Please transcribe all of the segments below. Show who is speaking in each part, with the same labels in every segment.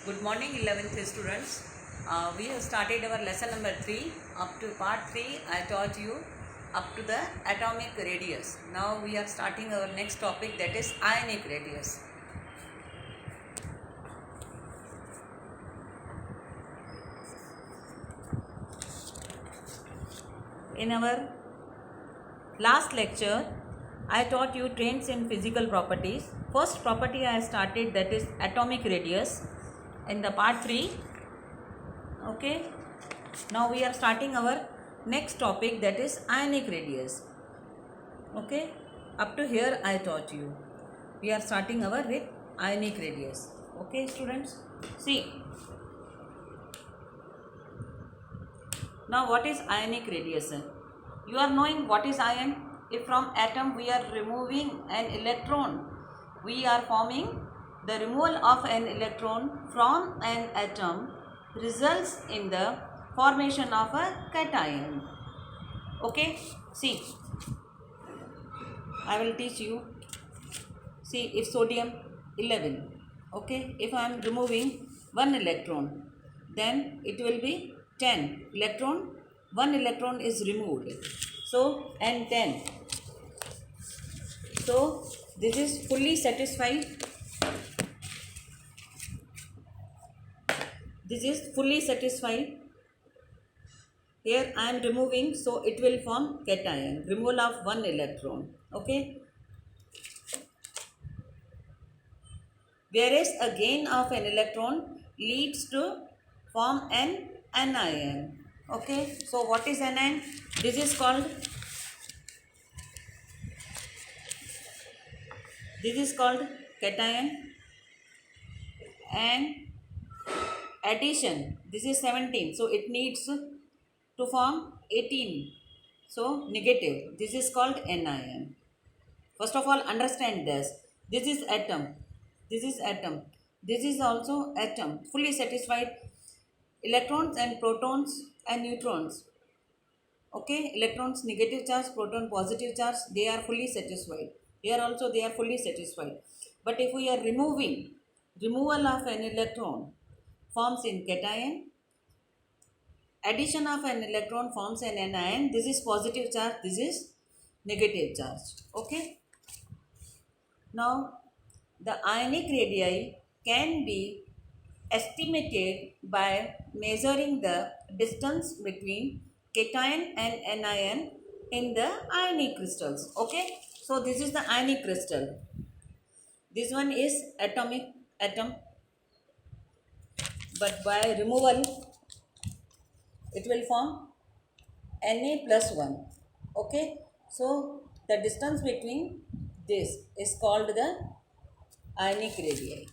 Speaker 1: Good morning 11th students. We have started our lesson number 3. Up to part 3 I taught you up to the atomic radius. Now we are starting our next topic, that is ionic radius. In our last lecture I taught you trends in physical properties. First property I started, that is atomic radius. In the part 3, okay, now we are starting our next topic, that is ionic radius. Okay, up to here I taught you. We are starting our with ionic radius. Okay students, see now what is ionic radiation. You are knowing what is ion. If from atom we are removing an electron, we are forming the removal of an electron from an atom results in the formation of a cation. Okay, see, I will teach you. See, if sodium 11, okay, if I am removing one electron, then it will be 10 electron. One electron is removed, so and 10. So this is fully satisfied. This is fully satisfied. Here I am removing, so it will form cation. Removal of one electron. Okay. Whereas a gain of an electron leads to form an anion. Okay. So what is anion? This is called cation, and addition, this is 17, so it needs to form 18, so negative. This is called anion. First of all, understand this. This is atom. This is atom. This is also atom. Fully satisfied. Electrons and protons and neutrons. Okay, electrons negative charge, proton positive charge, they are fully satisfied. Here also they are fully satisfied. But if we are removal of an electron forms in cation, addition of an electron forms an anion. This is positive charge, this is negative charge. Okay. Now the ionic radii can be estimated by measuring the distance between cation and anion in the ionic crystals. Okay, so this is the ionic crystal. This one is atom, but by removal it will form Na plus 1. Okay, so the distance between this is called the ionic radii.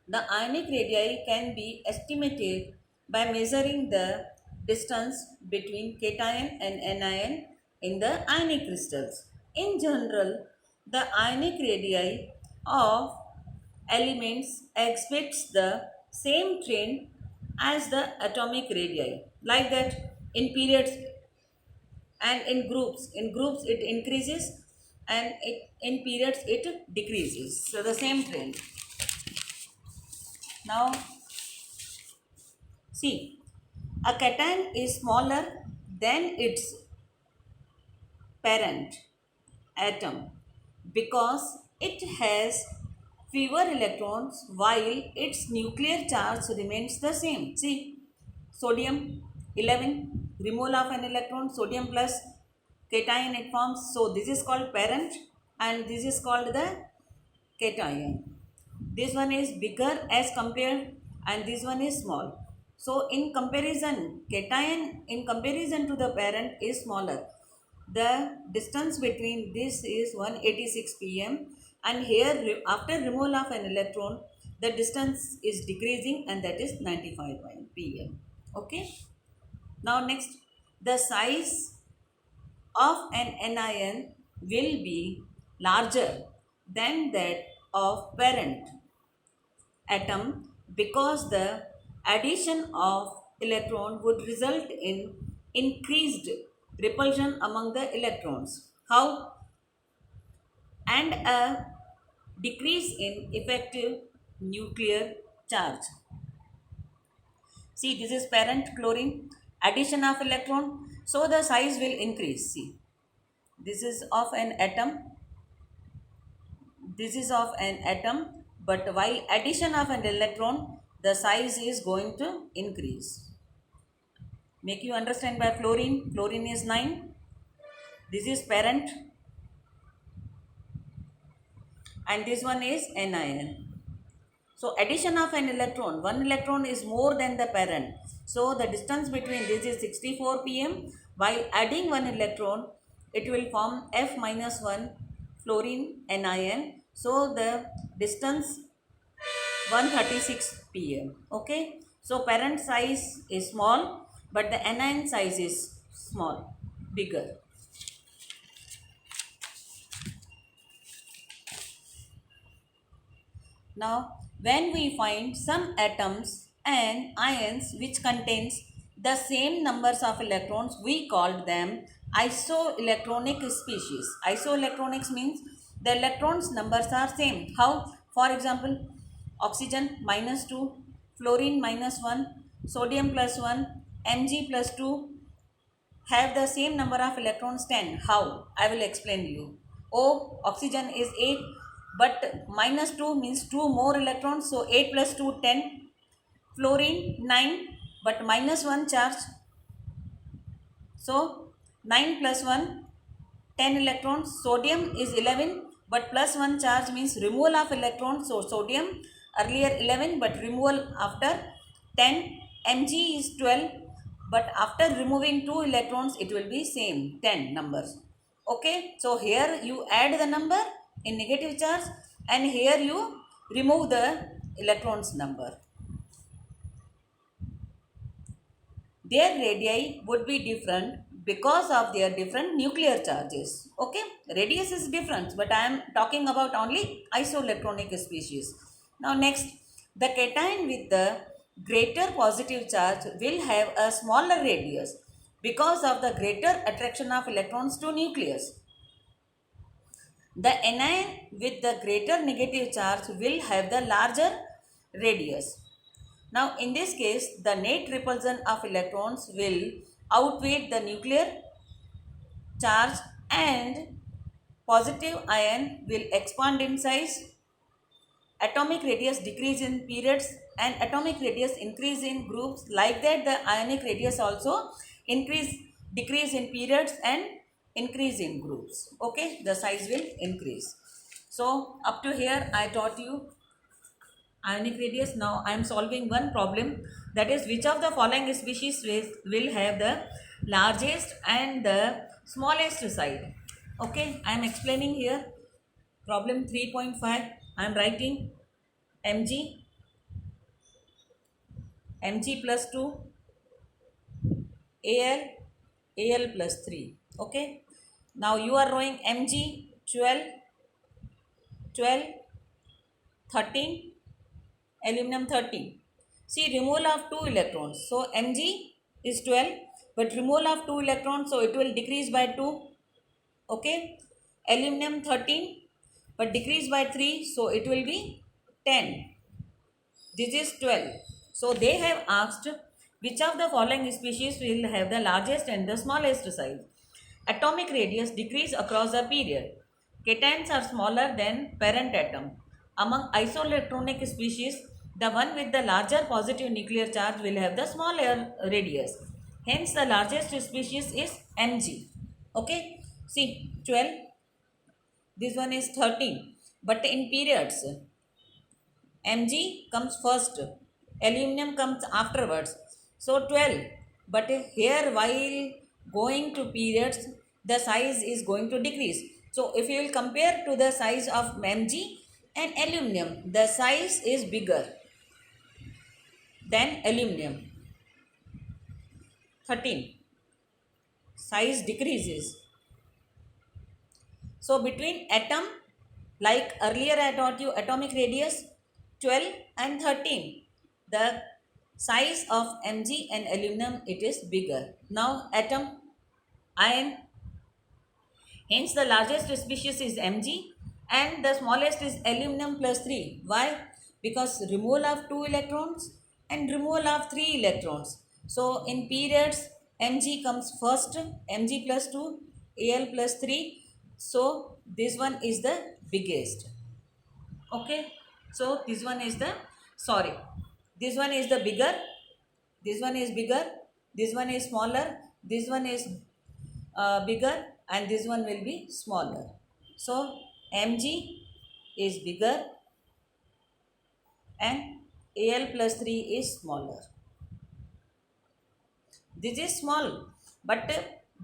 Speaker 1: The ionic radii can be estimated by measuring the distance between cation and anion in the ionic crystals. In general, the ionic radii of elements exhibits the same trend as the atomic radii. Like that, in periods and in groups it increases, and in periods it decreases. So the same trend. Now, see, a cation is smaller than its parent atom because it has fewer electrons while its nuclear charge remains the same. See, sodium 11, removal of an electron, sodium plus cation it forms. So this is called parent and this is called the cation. This one is bigger as compared and this one is small. So in comparison, cation in comparison to the parent is smaller. The distance between this is 186 pm, and here after removal of an electron the distance is decreasing, and that is 95 pm. Okay. Now next, the size of an anion will be larger than that of parent atom because the addition of electron would result in increased repulsion among the electrons. How? And a decrease in effective nuclear charge. See, this is parent chlorine, addition of electron, so the size will increase. See, this is of an atom, this is of an atom, but while addition of an electron, the size is going to increase. Make you understand by fluorine. Fluorine is 9. This is parent, and this one is anion. So addition of an electron, one electron is more than the parent. So the distance between this is 64 pm. While adding one electron, it will form F minus 1 fluorine anion. So the distance 136 pm. Okay. So parent size is small, but the anion size is small, bigger. Now, when we find some atoms and ions which contains the same numbers of electrons, we called them isoelectronic species. Isoelectronics means the electrons numbers are same. How? For example, oxygen minus 2, fluorine minus 1, sodium plus 1, Mg plus 2 have the same number of electrons 10. How? I will explain you. O, oxygen is 8, but minus 2 means 2 more electrons, so 8 plus 2 10. Fluorine 9, but minus 1 charge, so 9 plus 1 10 electrons. Sodium is 11, but plus 1 charge means removal of electrons, so sodium earlier 11 but removal after 10. Mg is 12, but after removing 2 electrons it will be same 10 numbers. Okay, so here you add the number in negative charge and here you remove the electrons number. Their radii would be different because of their different nuclear charges. Okay, radius is different, but I am talking about only isoelectronic species. Now next, the cation with the greater positive charge will have a smaller radius because of the greater attraction of electrons to nucleus. The anion with the greater negative charge will have the larger radius. Now in this case, the net repulsion of electrons will outweigh the nuclear charge and positive ion will expand in size. Atomic radius decrease in periods and atomic radius increase in groups. Like that, the ionic radius also decrease in periods and increase in groups. Okay, the size will increase. So up to here I taught you ionic radius. Now I am solving one problem, that is which of the following species will have the largest and the smallest side. Okay, I am explaining here problem 3.5. I am writing Mg plus 2, Al plus 3. Okay, now you are drawing Mg 12, 13, aluminum 13. See, removal of 2 electrons. So Mg is 12, but removal of 2 electrons, so it will decrease by 2. Okay, aluminum 13, but decrease by 3, so it will be 10. This is 12. So they have asked which of the following species will have the largest and the smallest size. Atomic radius decrease across the period. Cations are smaller than parent atom. Among isoelectronic species, the one with the larger positive nuclear charge will have the smaller radius. Hence, the largest species is Mg. Okay, see 12. This one is 13. But in periods, Mg comes first, aluminum comes afterwards. So 12. But here, while going to periods, the size is going to decrease. So if you will compare to the size of Mg and aluminum, the size is bigger than aluminum. 13. Size decreases. So between atom, like earlier I taught you atomic radius 12 and 13, the size of Mg and aluminum, it is bigger. Now atom, ion, hence the largest species is Mg and the smallest is aluminum plus 3. Why? because removal of 2 electrons and removal of 3 electrons. So in periods, Mg comes first, Mg plus 2, Al plus 3. So this one is the biggest. Okay. So this one is the, sorry, this one is the bigger, this one is bigger, this one is smaller, this one is bigger, and this one will be smaller. So Mg is bigger and Al plus 3 is smaller. This is small, but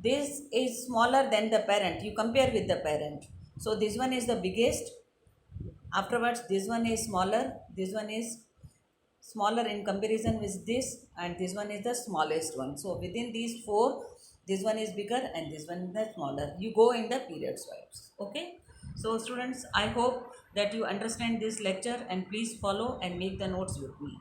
Speaker 1: this is smaller than the parent. You compare with the parent. So this one is the biggest. Afterwards, this one is smaller. This one is smaller in comparison with this, and this one is the smallest one. So within these four, this one is bigger and this one is the smaller. You go in the periods wise. Okay. So students, I hope that you understand this lecture, and please follow and make the notes with me.